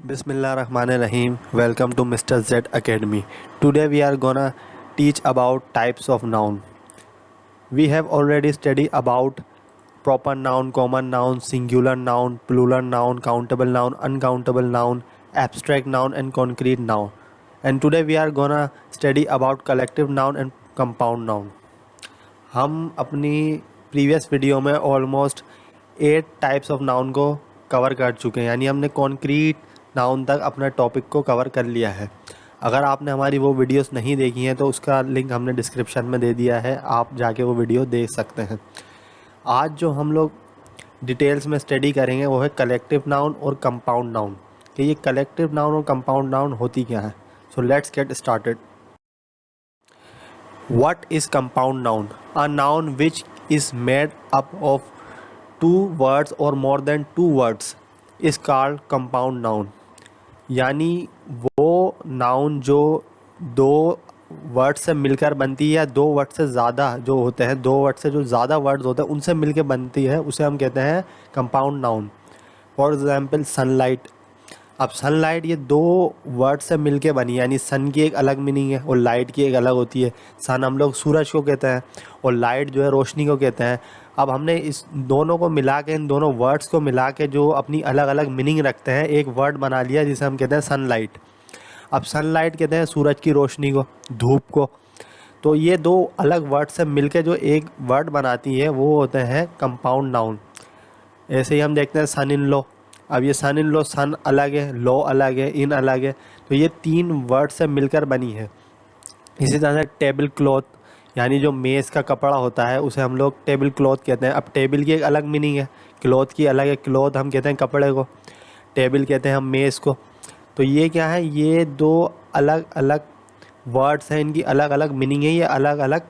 Bismillahirrahmanirrahim. Welcome to Mr. Z Academy. Today we are gonna teach about types of noun. We have already studied about proper noun, common noun, singular noun, plural noun, countable noun, uncountable noun, abstract noun and concrete noun. And today we are gonna study about collective noun and compound noun. हम अपनी previous video में almost 8 types of noun को cover कर चुके हैं, यानी हमने concrete noun तक अपना टॉपिक को कवर कर लिया है। अगर आपने हमारी वो वीडियोस नहीं देखी हैं तो उसका लिंक हमने डिस्क्रिप्शन में दे दिया है, आप जाके वो वीडियो देख सकते हैं। आज जो हम लोग डिटेल्स में स्टडी करेंगे वो है कलेक्टिव नाउन और कंपाउंड नाउन, कि ये कलेक्टिव नाउन और कंपाउंड नाउन होती क्या है। So let's get started. What is compound noun? A noun which is made up of 2 words or more than 2 words is called compound noun. यानी वो noun जो 2 word से मिलकर बनती है या 2 वर्ड से ज़्यादा जो होते हैं, 2 वर्ड से जो ज़्यादा वर्ड्स होते हैं उनसे मिलकर बनती है, उसे हम कहते हैं compound noun. For example sunlight. अब सनलाइट ये 2 वर्ड से मिलके बनी, यानी सन की एक अलग मीनिंग है और लाइट की एक अलग होती है। सन हम लोग सूरज को कहते हैं और लाइट जो है रोशनी को कहते हैं। अब हमने इस दोनों को मिला के, इन दोनों वर्ड्स को मिला के जो अपनी अलग अलग मीनिंग रखते हैं, एक वर्ड बना लिया जिसे हम कहते हैं सनलाइट। अब सनलाइट कहते हैं सूरज की रोशनी को, धूप को। तो ये 2 अलग वर्ड से मिलके जो एक वर्ड बनाती है वो होते हैं कंपाउंड नाउन। ऐसे ही हम देखते हैं सन इन लॉ। अब ये सन इन लॉ, सन अलग है, लॉ अलग है, इन अलग है, तो ये 3 वर्ड से मिलकर बनी है। इसी तरह से टेबल क्लॉथ, यानी जो मेज़ का कपड़ा होता है उसे हम लोग टेबल क्लॉथ कहते हैं। अब टेबल की एक अलग मीनिंग है, क्लॉथ की अलग है। क्लॉथ हम कहते हैं कपड़े को, टेबल कहते हैं हम मेज़ को। तो ये क्या है, ये 2 अलग अलग वर्ड्स हैं, इनकी अलग अलग मीनिंग है, ये अलग अलग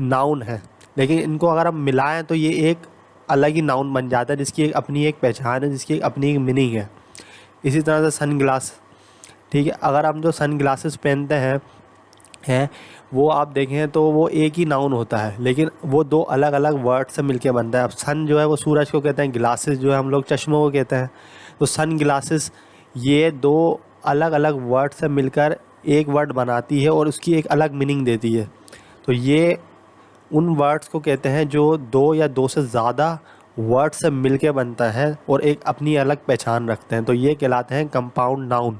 नाउन है, लेकिन इनको अगर हम मिलाएं तो ये एक अलग ही नाउन बन जाता है, जिसकी एक अपनी एक पहचान है, जिसकी एक अपनी एक मीनिंग है। इसी तरह से सन ग्लास, ठीक है। अगर हम जो सन ग्लासेस पहनते हैं वो आप देखें तो वो एक ही नाउन होता है, लेकिन वो 2 अलग अलग वर्ड से मिलके बनता है। अब सन जो है वो सूरज को कहते हैं, ग्लासेस जो है हम लोग चश्मों को कहते हैं। तो सन ग्लासेस ये 2 अलग अलग वर्ड से मिलकर एक वर्ड बनाती है और उसकी एक अलग मीनिंग देती है। तो ये उन वर्ड्स को कहते हैं जो 2 या 2 से ज़्यादा वर्ड से मिलके बनता है और एक अपनी अलग पहचान रखते हैं, तो ये कहलाते हैं compound noun.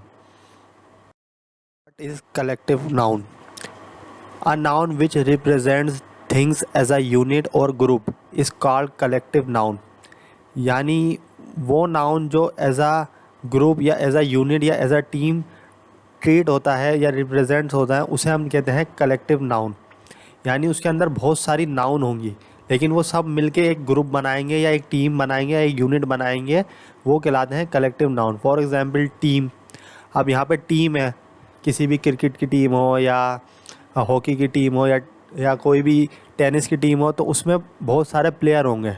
What is collective noun? A noun which represents things as a unit और group is called collective noun. यानी वो नाउन जो एज अ ग्रुप या एज अ यूनिट या एज अ टीम ट्रीट होता है या रिप्रेजेंट्स होता है, उसे हम कहते हैं कलेक्टिव नाउन। यानी उसके अंदर बहुत सारी नाउन होंगी, लेकिन वो सब मिलके एक ग्रुप बनाएंगे या एक टीम बनाएंगे या एक यूनिट बनाएंगे, वो कहलाते हैं collective noun. For example team. अब यहाँ पे टीम है, किसी भी क्रिकेट की टीम हो या हॉकी की टीम हो या कोई भी टेनिस की टीम हो, तो उसमें बहुत सारे प्लेयर होंगे।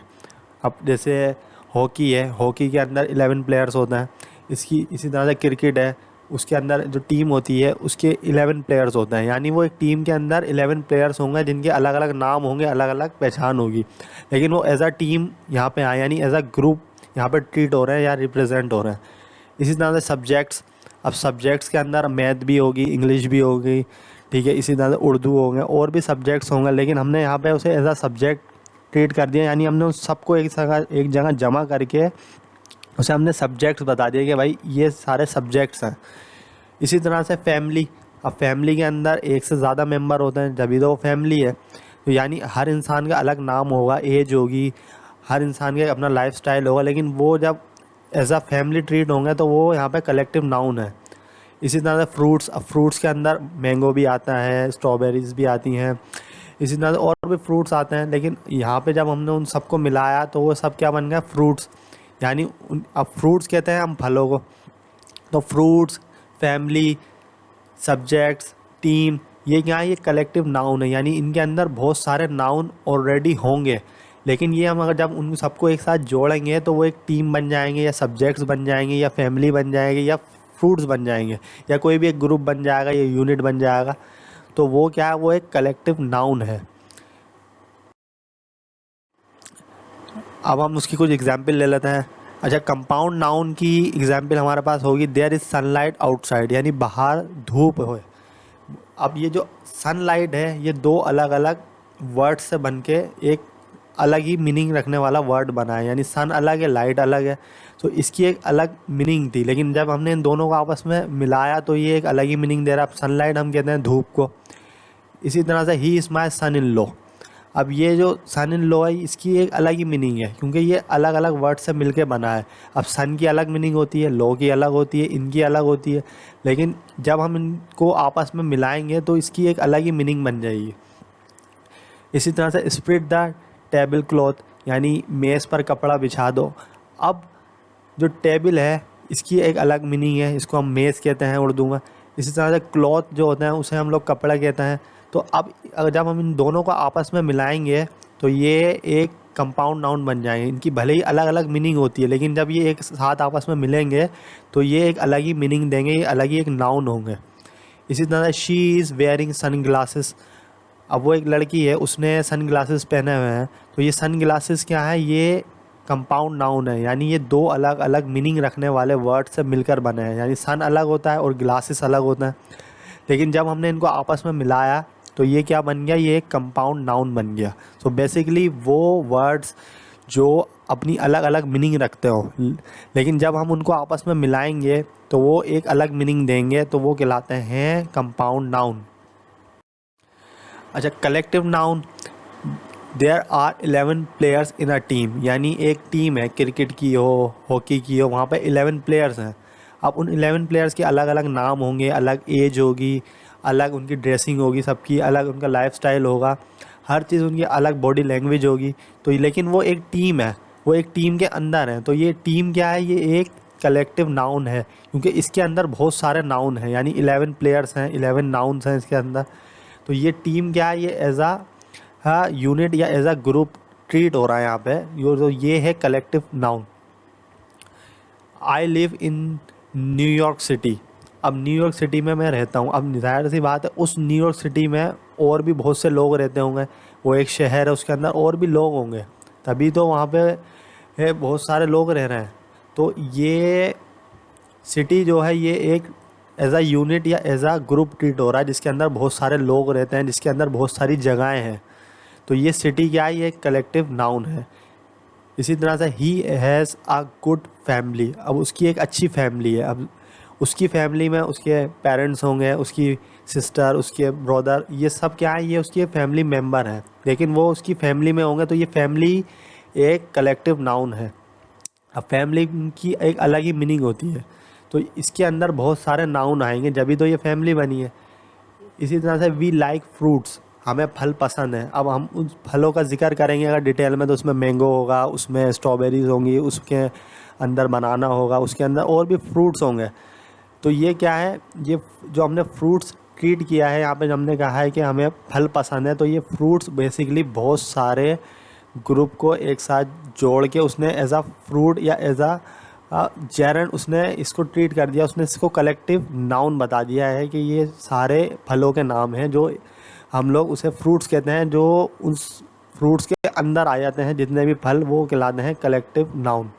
अब जैसे हॉकी है, हॉकी के अंदर 11 प्लेयर्स होते हैं। इसी तरह से क्रिकेट है, उसके अंदर जो टीम होती है उसके 11 प्लेयर्स होते हैं। यानी वो एक टीम के अंदर 11 प्लेयर्स होंगे जिनके अलग अलग नाम होंगे, अलग अलग पहचान होगी, लेकिन वो एज अ टीम यहाँ पे आए, यानी एज अ ग्रुप यहाँ पे ट्रीट हो रहे हैं या रिप्रेजेंट हो रहे हैं। इसी तरह से सब्जेक्ट्स। अब सब्जेक्ट्स के अंदर मैथ भी होगी, इंग्लिश भी होगी, ठीक है। इसी तरह से उर्दू होंगे और भी सब्जेक्ट्स होंगे, लेकिन हमने यहाँ पे उसे एज अ सब्जेक्ट ट्रीट कर दिया, यानी हमने उस सबको एक जगह जमा करके उसे हमने सब्जेक्ट्स बता दिया कि भाई ये सारे सब्जेक्ट्स हैं। इसी तरह से फैमिली। अब फैमिली के अंदर एक से ज़्यादा मेंबर होते हैं, जब भी तो वो फैमिली है। तो यानी हर इंसान का अलग नाम होगा, एज होगी, हर इंसान का अपना लाइफस्टाइल होगा, लेकिन वो जब एज अ फैमिली ट्रीट होंगे तो वो यहाँ पे कलेक्टिव नाउन है। इसी तरह से फ्रूट्स। अब फ्रूट्स के अंदर मैंगो भी आता है, स्ट्रॉबेरीज भी आती हैं, इसी तरह से और भी फ्रूट्स आते हैं, लेकिन यहाँ पे जब हमने उन सबको मिलाया तो वो सब क्या बन गया, फ्रूट्स। यानी अब फ्रूट्स कहते हैं हम फलों को। तो फ्रूट्स, फैमिली, सब्जेक्ट्स, टीम, ये क्या है, ये कलेक्टिव नाउन है। यानी इनके अंदर बहुत सारे नाउन ऑलरेडी होंगे, लेकिन ये हम अगर जब उन सबको एक साथ जोड़ेंगे तो वो एक टीम बन जाएंगे, या सब्जेक्ट्स बन जाएंगे, या फैमिली बन जाएंगे, या फ्रूट्स बन जाएंगे, या कोई भी एक ग्रुप बन जाएगा या यूनिट बन जाएगा। तो वो क्या है, वो एक कलेक्टिव नाउन है। अब हम उसकी कुछ एग्जाम्पल ले लेते हैं। अच्छा, कंपाउंड नाउन की एग्जाम्पल हमारे पास होगी देयर इज़ सनलाइट आउटसाइड, यानी बाहर धूप है। अब ये जो सनलाइट है ये दो अलग अलग वर्ड से बन के एक अलग ही मीनिंग रखने वाला वर्ड बना है, यानी सन अलग है, लाइट अलग है। तो इसकी एक अलग मीनिंग थी, लेकिन जब हमने इन दोनों को आपस में मिलाया तो ये एक अलग ही मीनिंग दे रहा है। अब सनलाइट हम कहते हैं धूप को। इसी तरह से he is my sun in law, अब ये जो सन इन लॉ है इसकी एक अलग ही मीनिंग है, क्योंकि ये अलग अलग वर्ड से मिलके बना है। अब सन की अलग मीनिंग होती है, लॉ की अलग होती है, इनकी अलग होती है, लेकिन जब हम इनको आपस में मिलाएंगे तो इसकी एक अलग ही मीनिंग बन जाएगी। इसी तरह से स्प्रेड द टेबल क्लॉथ, यानी मेज़ पर कपड़ा बिछा दो। अब जो टेबल है इसकी एक अलग मीनिंग है, इसको हम मेज़ कहते हैं उर्दू में। इसी तरह से क्लॉथ जो होता है उसे हम लोग कपड़ा कहते हैं। तो अब अगर जब हम इन दोनों को आपस में मिलाएंगे तो ये एक कंपाउंड नाउन बन जाएंगे। इनकी भले ही अलग अलग मीनिंग होती है, लेकिन जब ये एक साथ आपस में मिलेंगे तो ये एक अलग ही मीनिंग देंगे, ये अलग ही एक नाउन होंगे। इसी तरह से she is wearing sunglasses, अब वो एक लड़की है उसने सन ग्लासेस पहने हुए हैं, तो ये सन ग्लासेस क्या है, ये कंपाउंड नाउन है, यानी ये दो अलग अलग मीनिंग रखने वाले वर्ड से मिलकर बने हैं। यानी सन अलग होता है और ग्लासेस अलग होता है, लेकिन जब हमने इनको आपस में मिलाया तो ये क्या बन गया, ये एक कंपाउंड नाउन बन गया। सो बेसिकली वो वर्ड्स जो अपनी अलग अलग मीनिंग रखते हो, लेकिन जब हम उनको आपस में मिलाएंगे तो वो एक अलग मीनिंग देंगे, तो वो कहलाते हैं कंपाउंड नाउन। अच्छा, collective noun, there are 11 players in a team, यानी एक टीम है, क्रिकेट की हो, हॉकी की हो, वहाँ पे 11 प्लेयर्स हैं। अब उन 11 प्लेयर्स के अलग अलग नाम होंगे, अलग एज होगी, अलग उनकी ड्रेसिंग होगी, सबकी अलग उनका लाइफस्टाइल होगा, हर चीज़ उनकी अलग बॉडी लैंग्वेज होगी। तो लेकिन वो एक टीम है, वो एक टीम के अंदर है। तो ये टीम क्या है, ये एक कलेक्टिव नाउन है, क्योंकि इसके अंदर बहुत सारे नाउन हैं, यानी 11 प्लेयर्स हैं, 11 नाउन्स हैं इसके अंदर। तो ये टीम क्या है, ये एज आ यूनिट या एज अ ग्रुप ट्रीट हो रहा है यहाँ पे। ये है collective noun. I live in New York city, अब न्यूयॉर्क सिटी में मैं रहता हूँ। अब ज़ाहिर सी बात है उस न्यूयॉर्क सिटी में और भी बहुत से लोग रहते होंगे, वो एक शहर है, उसके अंदर और भी लोग होंगे, तभी तो वहाँ पे बहुत सारे लोग रह रहे हैं। तो ये सिटी जो है ये एक एज अ यूनिट या एज अ ग्रुप ट्रीट हो रहा है, जिसके अंदर बहुत सारे लोग रहते हैं, जिसके अंदर बहुत सारी जगहें हैं। तो ये सिटी क्या है, ये एक कलेक्टिव नाउन है। इसी तरह से he has a good family, अब उसकी एक अच्छी फैमिली है। अब उसकी फैमिली में उसके पेरेंट्स होंगे, उसकी सिस्टर, उसके ब्रदर, ये सब क्या है, ये उसके फैमिली मेम्बर हैं, लेकिन वो उसकी फैमिली में होंगे, तो ये फैमिली एक कलेक्टिव नाउन है। अब फैमिली की एक अलग ही मीनिंग होती है, तो इसके अंदर बहुत सारे नाउन आएंगे, जभी तो ये फैमिली बनी है। इसी तरह से वी लाइक फ्रूट्स, हमें फल पसंद है। अब हम उस फलों का जिक्र करेंगे अगर डिटेल में, तो उसमें मैंगो होगा, उसमें स्ट्रॉबेरीज होंगी, उसके अंदर बनाना होगा, उसके अंदर और भी फ्रूट्स होंगे। तो ये क्या है, ये जो हमने फ्रूट्स ट्रीट किया है यहाँ पे, हमने कहा है कि हमें फल पसंद है, तो ये फ्रूट्स बेसिकली बहुत सारे ग्रुप को एक साथ जोड़ के उसने एज आ फ्रूट या एज आ जैरन उसने इसको ट्रीट कर दिया, उसने इसको कलेक्टिव नाउन बता दिया है कि ये सारे फलों के नाम हैं, जो हम लोग उसे फ्रूट्स कहते हैं, जो उस फ्रूट्स के अंदर आ जाते हैं जितने भी फल, वो कहलाते हैं कलेक्टिव नाउन।